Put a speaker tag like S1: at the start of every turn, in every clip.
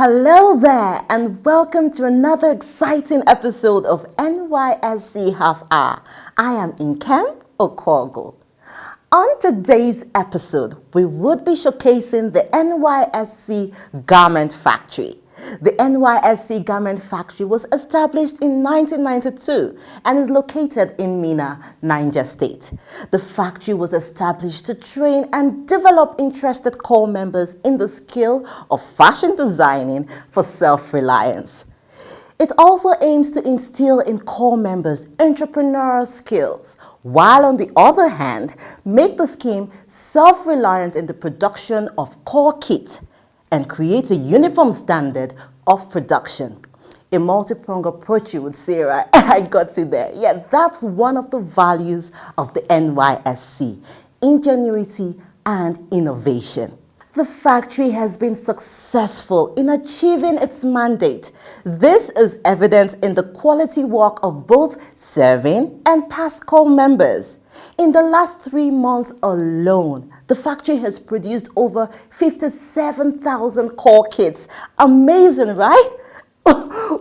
S1: Hello there, and welcome to another exciting episode of NYSC Half Hour. I am Nkem Okorgo. On today's episode, we would be showcasing the NYSC Garment Factory. The NYSC Garment Factory was established in 1992 and is located in Minna, Niger State. The factory was established to train and develop interested corps members in the skill of fashion designing for self-reliance. It also aims to instill in corps members entrepreneurial skills, while on the other hand, make the scheme self-reliant in the production of corps kit and create a uniform standard of production. A multi-pronged approach, you would say, right? I got you there. Yeah, that's one of the values of the NYSC, ingenuity and innovation. The factory has been successful in achieving its mandate. This is evident in the quality work of both serving and past corps members. In the last 3 months alone, the factory has produced over 57,000 corps kits. Amazing, right?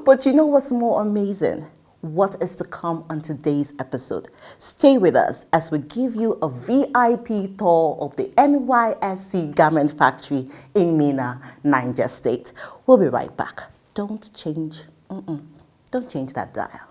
S1: But you know what's more amazing? What is to come on today's episode? Stay with us as we give you a VIP tour of the NYSC Garment Factory in Minna, Niger State. We'll be right back. Don't change that dial.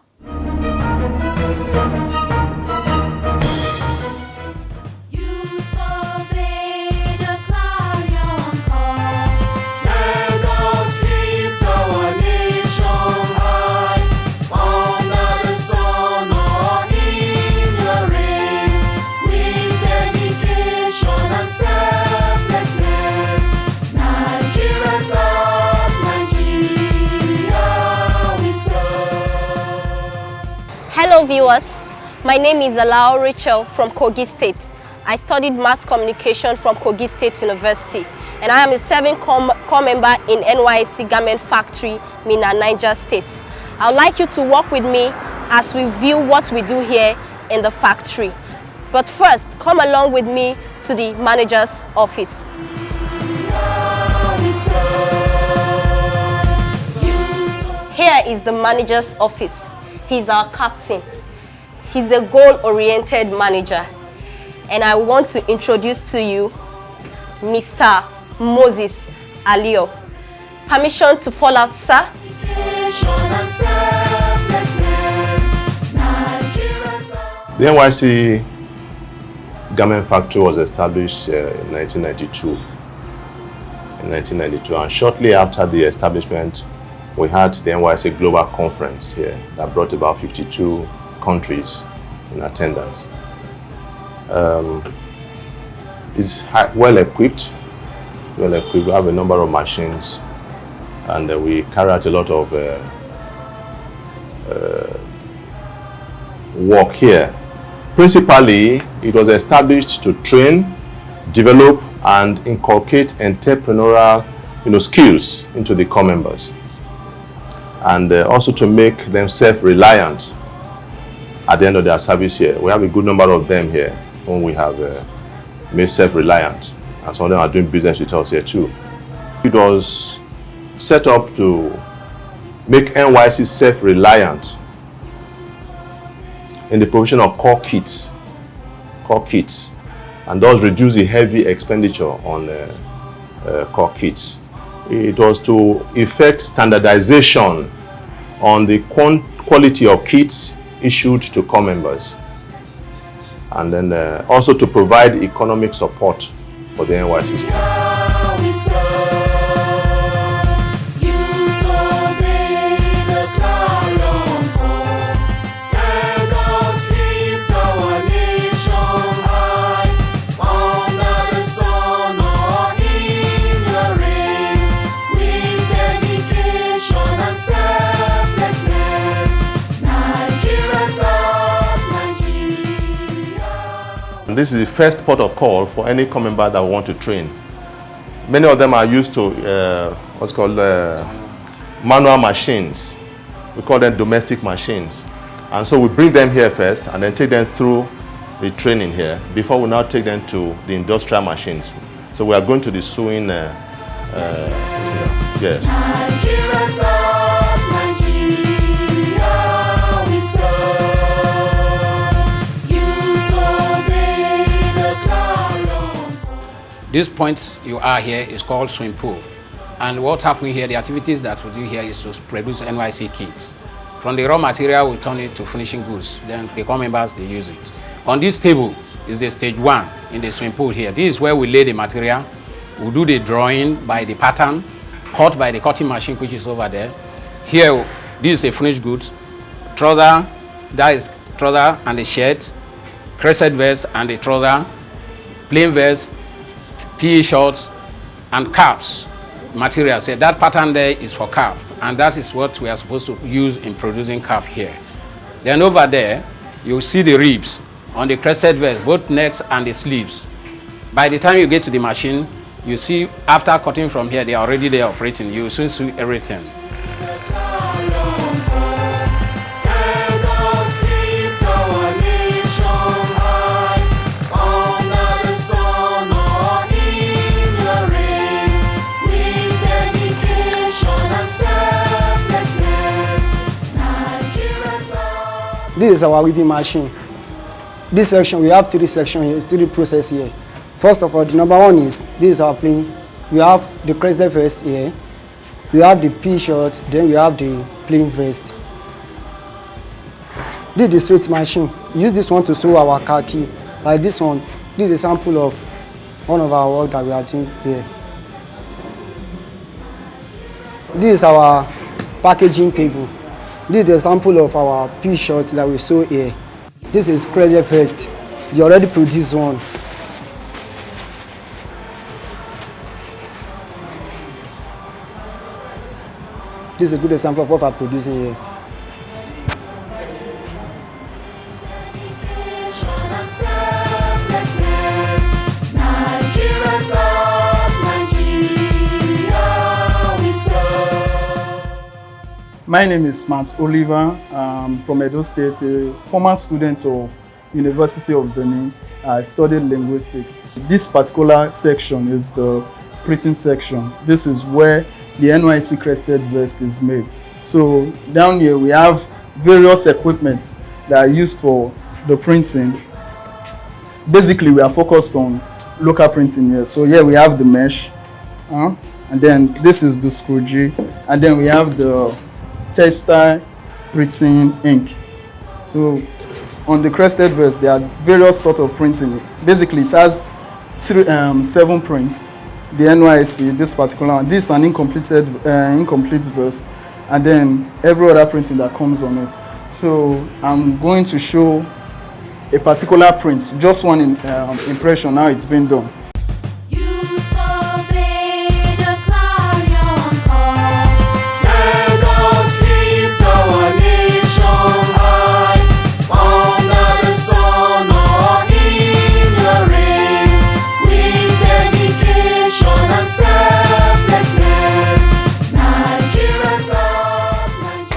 S2: Hello viewers, my name is Alao Rachel from Kogi State. I studied mass communication from Kogi State University and I am a serving corps member in NYSC Garment Factory, Minna, Niger State. I would like you to work with me as we view what we do here in the factory. But first, come along with me to the manager's office. Here is the manager's office. He's our captain. He's a goal-oriented manager. And I want to introduce to you Mr. Moses Alio. Permission to fall out, sir?
S3: The NYSC Garment Factory was established in 1992. And shortly after the establishment, we had the NYSC Global Conference here that brought about 52 countries in attendance. It's well equipped. We have a number of machines, and we carry out a lot of work here. Principally, it was established to train, develop, and inculcate entrepreneurial skills into the corps members, and also to make them self-reliant at the end of their service here. We have a good number of them here whom we have made self-reliant, and some of them are doing business with us here too. It was set up to make NYSC self-reliant in the provision of corps kits, and thus reduce the heavy expenditure on corps kits. It was to effect standardization on the quality of kits issued to corps members, and then also to provide economic support for the NYSC scheme. This is the first port of call for any corps member that we want to train. Many of them are used to what's called manual machines. We call them domestic machines. And so we bring them here first and then take them through the training here before we now take them to the industrial machines. So we are going to the sewing Yes.
S4: Nigeria serves, Nigeria we serve. Youth obey the clarion.
S5: This point you are here is called swimming pool. And what's happening here, the activities that we do here is to produce NYSC kits. From the raw material, we turn it to finishing goods. Then the core members, they use it. On this table is the stage 1 in the swimming pool here. This is where we lay the material. We do the drawing by the pattern, cut by the cutting machine, which is over there. Here, this is a finished goods. Trouser, that is trouser and the shirt, crescent vest and the trouser, plain vest, PE shorts, and caps. Material. So that pattern there is for cap, and that is what we are supposed to use in producing cap here. Then over there, you'll see the ribs on the crested vest, both necks and the sleeves. By the time you get to the machine, you see after cutting from here, they are already there operating. You soon see everything.
S6: This is our weaving machine. This section, we have 3 sections here, 3 processes here. First of all, the number 1 is, this is our plain. We have the crested vest here. We have the P short, then we have the plain vest. This is the straight machine. We use this one to sew our khaki. Like this one, this is a sample of one of our work that we are doing here. This is our packaging table. This is a sample of our P shorts that we sew here. This is crested vest. They already produced one. This is a good example of what we are producing here.
S7: My name is Matt Oliver. I'm from Edo State, a former student of University of Benin. I studied linguistics. This particular section is the printing section. This is where the NYSC crested vest is made. So down here we have various equipments that are used for the printing. Basically we are focused on local printing here. So here we have the mesh, and then this is the screw G, and then we have the textile printing ink. So on the crested vest there are various sorts of printing. Basically it has 7 prints. The NYSC, this particular one, this is an incomplete vest, and then every other printing that comes on it. So I'm going to show a particular print, just one impression how it's been done.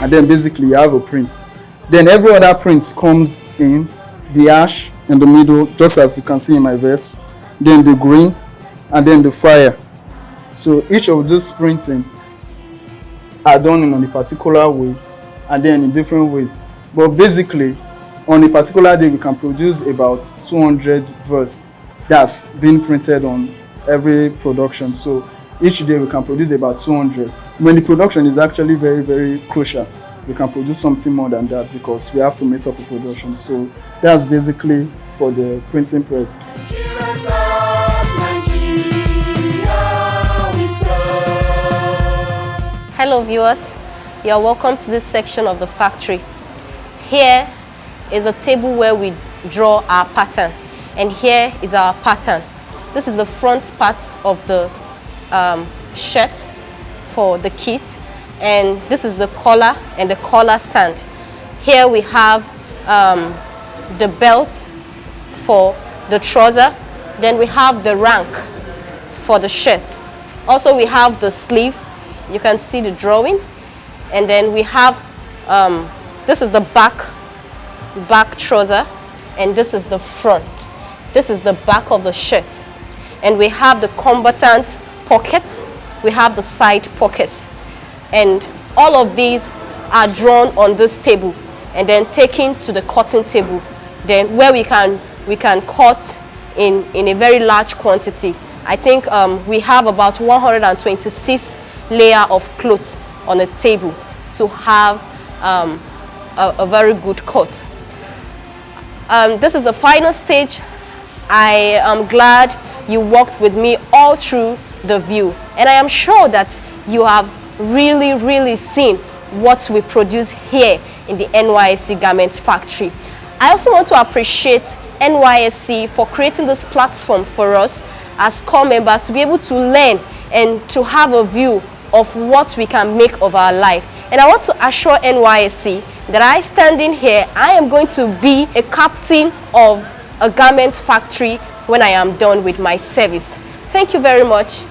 S7: And then basically you have a print. Then every other print comes in the ash in the middle, just as you can see in my vest, then the green, and then the fire. So each of those printing are done in a particular way, and then in different ways. But basically, on a particular day, we can produce about 200 vests that's been printed on every production. So each day we can produce about 200. When the production is actually very, very crucial, we can produce something more than that because we have to meet up the production. So that's basically for the printing press.
S2: Hello viewers, you are welcome to this section of the factory. Here is a table where we draw our pattern, and here is our pattern. This is the front part of the shirt for the kit, and this is the collar and the collar stand. Here we have the belt for the trouser, then we have the rank for the shirt. Also we have the sleeve, you can see the drawing, and then we have this is the back trouser, and this is the front. This is the back of the shirt, and we have the combatant pocket we have the side pocket. And all of these are drawn on this table and then taken to the cutting table, then where we can cut in a very large quantity. I think we have about 126 layer of cloth on a table to have a very good cut. This is the final stage. I am glad you walked with me all through the view, and I am sure that you have really seen what we produce here in the NYSC Garment Factory. I also want to appreciate NYSC for creating this platform for us as core members to be able to learn and to have a view of what we can make of our life. And I want to assure NYSC that I standing here, I am going to be a captain of a garment factory when I am done with my service. Thank you very much.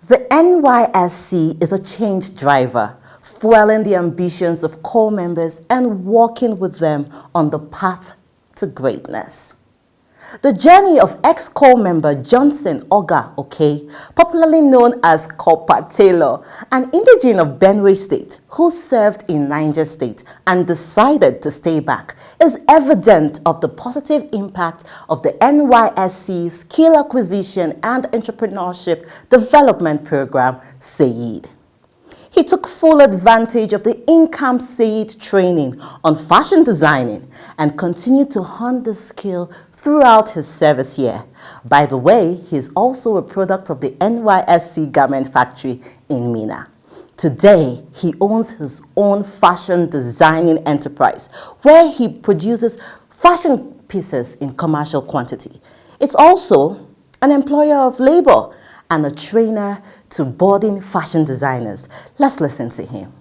S1: The NYSC is a change driver, fueling the ambitions of core members and walking with them on the path to greatness. The journey of ex-core member Johnson Oga Oke, popularly known as Copper Taylor, an indigene of Benue State who served in Niger State and decided to stay back, is evident of the positive impact of the NYSC Skill Acquisition and Entrepreneurship Development Program, SAED. He took full advantage of the in-camp SAED training on fashion designing and continued to hone the skill throughout his service here. By the way, he is also a product of the NYSC Garment Factory in Minna. Today, he owns his own fashion designing enterprise where he produces fashion pieces in commercial quantity. It's also an employer of labor and a trainer to budding fashion designers. Let's listen to him.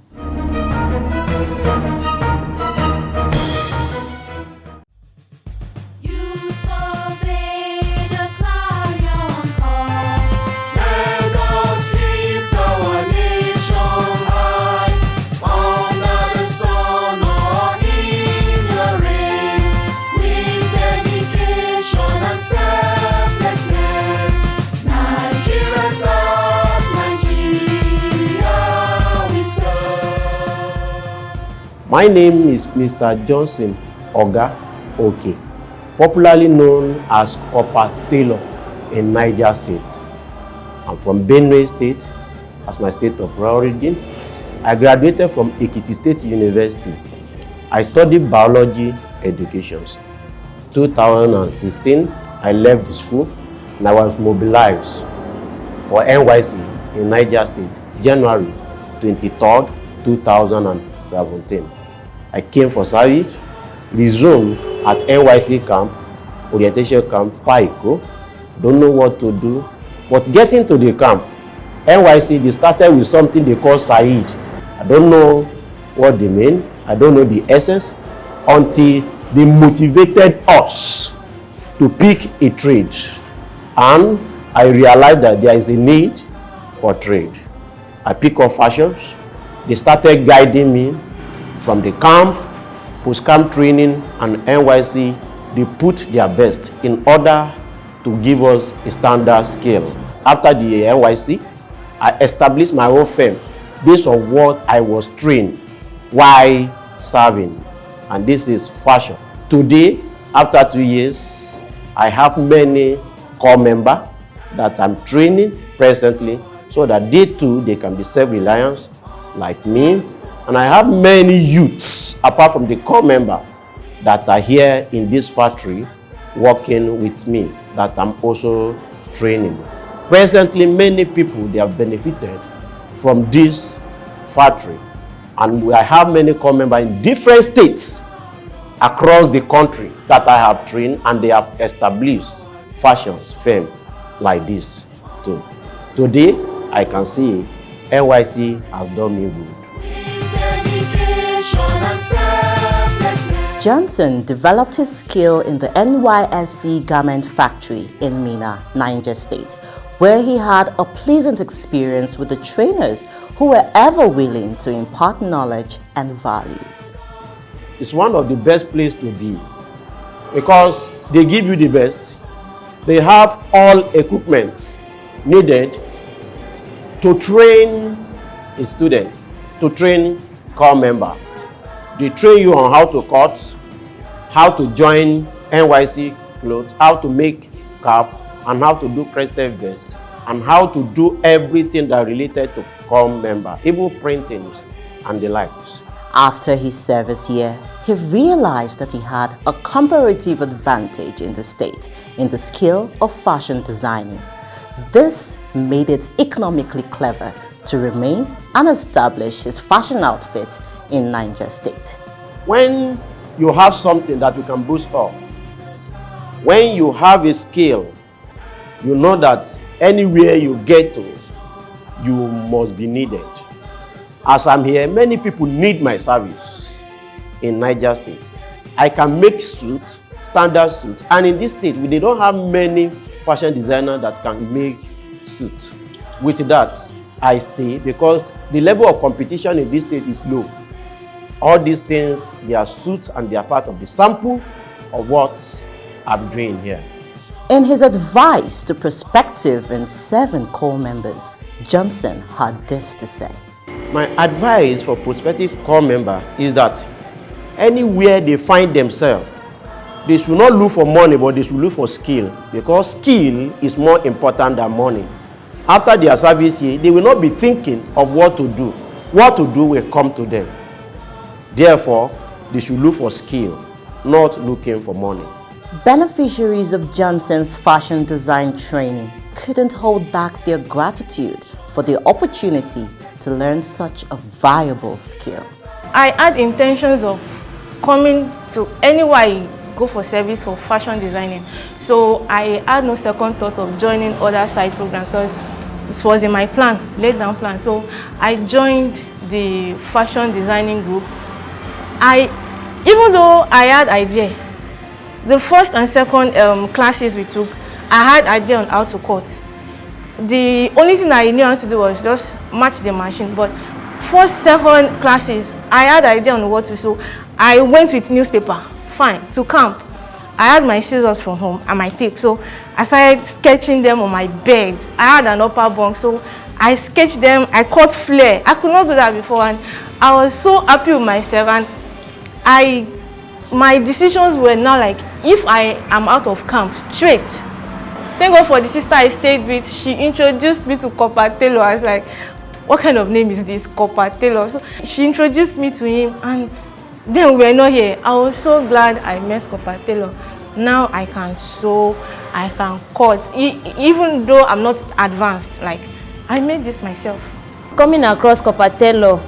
S8: My name is Mr. Johnson Oga Oke, popularly known as Copper Taylor in Niger State. I'm from Benue State as my state of origin. I graduated from Ekiti State University. I studied biology education. 2016, I left the school and I was mobilized for NYSC in Niger State, January 23rd, 2017. I came for service, resumed at NYSC camp, orientation camp, Paiko. Don't know what to do. But getting to the camp, NYSC, they started with something they call SAED. I don't know what they mean. I don't know the essence until they motivated us to pick a trade. And I realized that there is a need for trade. I pick up fashions. They started guiding me from the camp, post-camp training, and NYSC. They put their best in order to give us a standard skill. After the NYSC, I established my own firm based on what I was trained while serving, and this is fashion. Today, after 2 years, I have many core members that I'm training presently so that they too, they can be self-reliant like me. And I have many youths, apart from the core member, that are here in this factory working with me, that I'm also training. Presently, many people, they have benefited from this factory. And I have many core members in different states across the country that I have trained, and they have established fashions firm like this too. Today, I can see NYSC has done me good.
S1: Johnson developed his skill in the NYSC Garment Factory in Minna, Niger State, where he had a pleasant experience with the trainers who were ever willing to impart knowledge and values.
S8: It's one of the best places to be because they give you the best. They have all equipment needed to train a student, to train corps member. They train you on how to cut, how to join NYSC clothes, how to make cap, and how to do crested vest, and how to do everything that related to corps member, even printings and the likes.
S1: After his service here, he realized that he had a comparative advantage in the state in the skill of fashion designing. This made it economically clever to remain and establish his fashion outfit in Niger State.
S8: When you have something that you can boost up, when you have a skill, you know that anywhere you get to, you must be needed. As I'm here, many people need my service in Niger State. I can make suits, standard suits, and in this state, they don't have many fashion designers that can make suits. With that, I stay because the level of competition in this state is low. All these things, they are suits and they are part of the sample of what I'm doing here.
S1: In his advice to prospective and 7 corps members, Johnson had this to say.
S8: My advice for prospective corps member is that anywhere they find themselves, they should not look for money, but they should look for skill, because skill is more important than money. After their service here, they will not be thinking of what to do. What to do will come to them. Therefore, they should look for skill, not looking for money.
S1: Beneficiaries of Johnson's fashion design training couldn't hold back their gratitude for the opportunity to learn such a viable skill.
S9: I had intentions of coming to anywhere I go for service for fashion designing. So I had no second thought of joining other side programs because it was in my plan, laid down plan. So I joined the fashion designing group. Even though I had idea, the first and second classes we took, I had idea on how to cut. The only thing I knew how to do was just match the machine. But first, second classes, I had idea on what to sew. I went with newspaper, fine, to camp. I had my scissors from home and my tape. So I started sketching them on my bed. I had an upper bunk, so I sketched them. I cut flare. I could not do that before, and I was so happy with myself. And my decisions were now like, if I am out of camp, straight. Thank God for the sister I stayed with. She introduced me to Copper Taylor. I was like, what kind of name is this, Copper Taylor? So she introduced me to him, and then we were not here. I was so glad I met Copper Taylor. Now I can sew, I can cut. Even though I'm not advanced, like, I made this myself.
S10: Coming across Copper Taylor,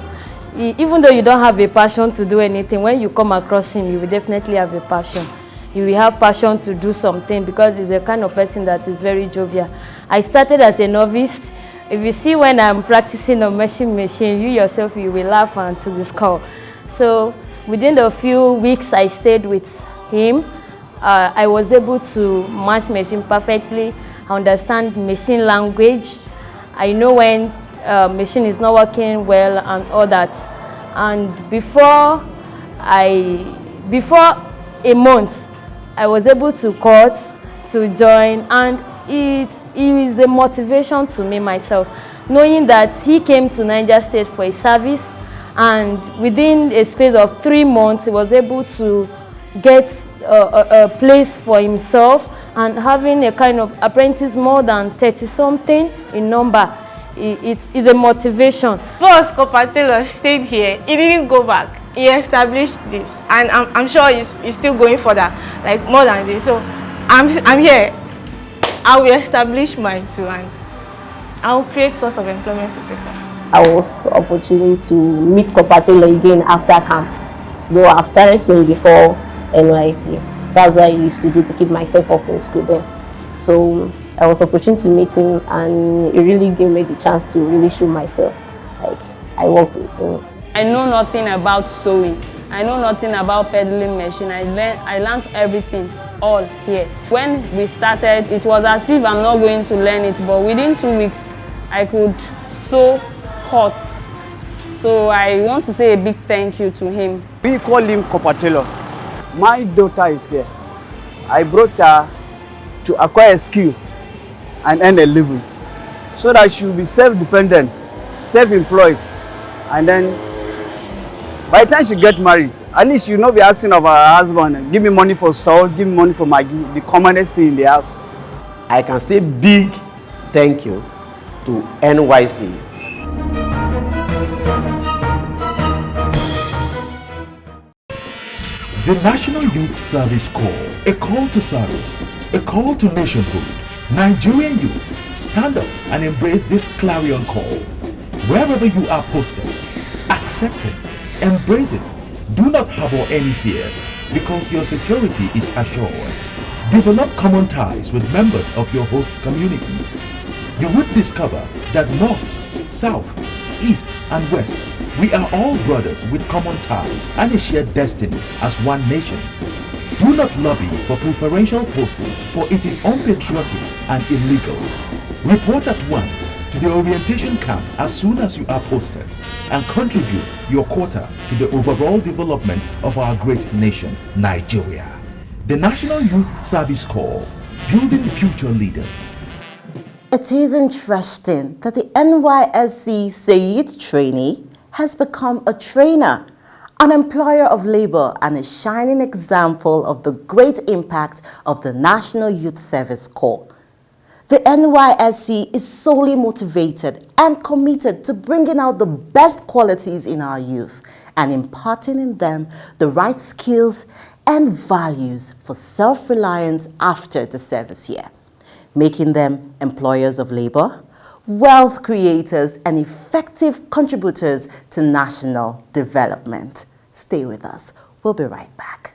S10: even though you don't have a passion to do anything, when you come across him, you will definitely have a passion. You will have passion to do something because he's a kind of person that is very jovial. I started as a novice. If you see when I'm practicing on machine, you yourself, you will laugh until the score. So within the few weeks I stayed with him, I was able to match machine perfectly. I understand machine language. I know when machine is not working well and all that. And before a month, I was able to cut, to join, and it is a motivation to me myself, knowing that he came to Niger State for a service, and within a space of 3 months, he was able to get a place for himself, and having a kind of apprentice more than 30-something in number. It is a motivation.
S9: Boss Copper Taylor stayed here. He didn't go back. He established this, and I'm sure he's still going further, like more than this. So I'm here. I will establish mine too, and I will create source of employment for people.
S11: I was opportunity to meet Copper Taylor again after camp, though I've started seeing before NYSC. That's what I used to do to keep myself up in school then. So I was opportunity to meet him, and it really gave me the chance to really show myself. Like, I worked with him.
S12: I know nothing about sewing. I know nothing about peddling machine. I learned everything all here. When we started, it was as if I'm not going to learn it, but within 2 weeks, I could sew hot. So I want to say a big thank you to him.
S6: We call him Copper Tailor. My daughter is here. I brought her to acquire a skill and earn a living so that she will be self-dependent, self-employed, and then by the time she gets married, at least she will not be asking of her husband, give me money for salt, give me money for Maggi, the commonest thing in the house.
S8: I can say big thank you to NYSC.
S13: The National Youth Service Corps, a call to service, a call to nationhood. Nigerian youths, stand up and embrace this clarion call. Wherever you are posted, accept it, embrace it. Do not harbor any fears because your security is assured. Develop common ties with members of your host communities. You would discover that North, South, East and West, we are all brothers with common ties and a shared destiny as one nation. Do not lobby for preferential posting, for it is unpatriotic and illegal. Report at once to the orientation camp as soon as you are posted and contribute your quota to the overall development of our great nation, Nigeria. The National Youth Service Corps, building future leaders.
S1: It is interesting that the NYSC SAED trainee has become a trainer, an employer of labor, and a shining example of the great impact of the National Youth Service Corps. The NYSC is solely motivated and committed to bringing out the best qualities in our youth and imparting in them the right skills and values for self-reliance after the service year, making them employers of labor, wealth creators, and effective contributors to national development. Stay with us. We'll be right back.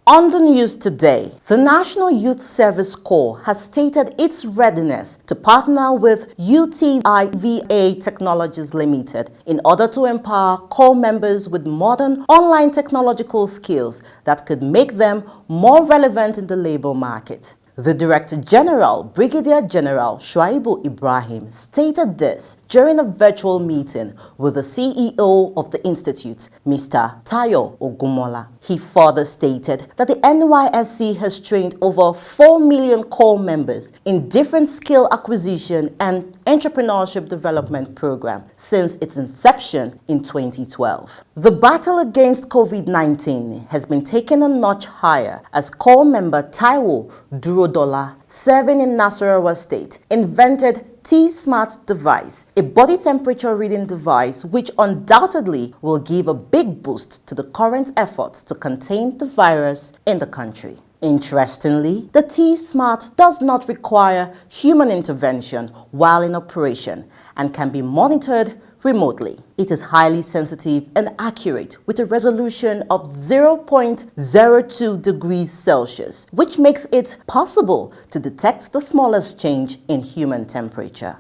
S1: On the news today, the National Youth Service Corps has stated its readiness to partner with UTIVA Technologies Limited in order to empower corps members with modern online technological skills that could make them more relevant in the labor market. The Director General, Brigadier General Shuaibu Ibrahim, stated this during a virtual meeting with the CEO of the Institute, Mr. Tayo Ogumola. He further stated that the NYSC has trained over 4 million corps members in different skill acquisition and entrepreneurship development programs since its inception in 2012. The battle against COVID-19 has been taken a notch higher as corps member Taiwo Durodola, serving in Nasarawa State, invented T-Smart device, a body temperature reading device which undoubtedly will give a big boost to the current efforts to contain the virus in the country. Interestingly, the T-Smart does not require human intervention while in operation and can be monitored remotely. It is highly sensitive and accurate with a resolution of 0.02 degrees Celsius, which makes it possible to detect the smallest change in human temperature.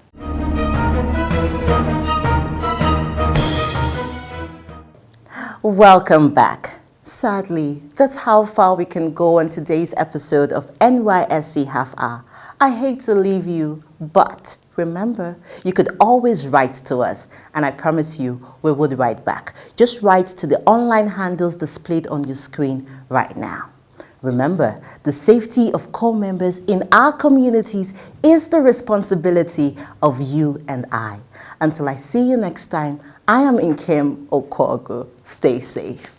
S1: Welcome back. Sadly, that's how far we can go on today's episode of NYSC Half Hour. I hate to leave you, but remember, you could always write to us, and I promise you we would write back. Just write to the online handles displayed on your screen right now. Remember, the safety of corps members in our communities is the responsibility of you and I. Until I see you next time, I am Nkem Okogo. Stay safe.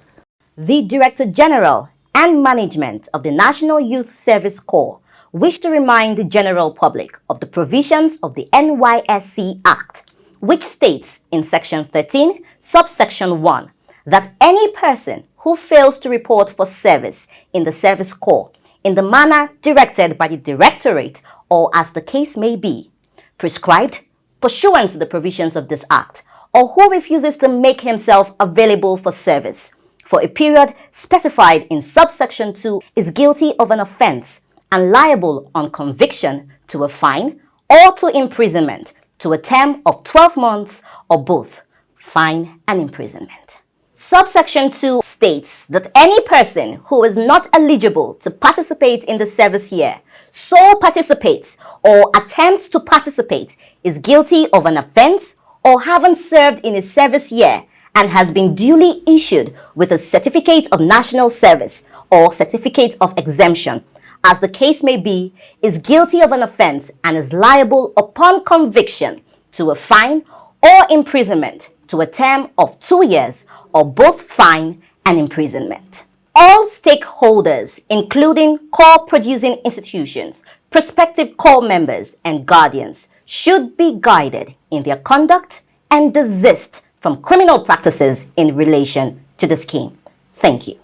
S14: The Director General and Management of the National Youth Service Corps wish to remind the general public of the provisions of the NYSC Act, which states in Section 13, subsection 1, that any person who fails to report for service in the Service Corps in the manner directed by the Directorate or as the case may be, prescribed pursuant to the provisions of this Act, or who refuses to make himself available for service for a period specified in subsection 2 is guilty of an offense and liable on conviction to a fine or to imprisonment to a term of 12 months or both, fine and imprisonment. Subsection 2 states that any person who is not eligible to participate in the service year so participates or attempts to participate is guilty of an offense or having served in a service year and has been duly issued with a certificate of national service or certificate of exemption, as the case may be, is guilty of an offense and is liable upon conviction to a fine or imprisonment to a term of 2 years or both fine and imprisonment. All stakeholders, including core producing institutions, prospective core members, and guardians, should be guided in their conduct and desist from criminal practices in relation to the scheme. Thank you.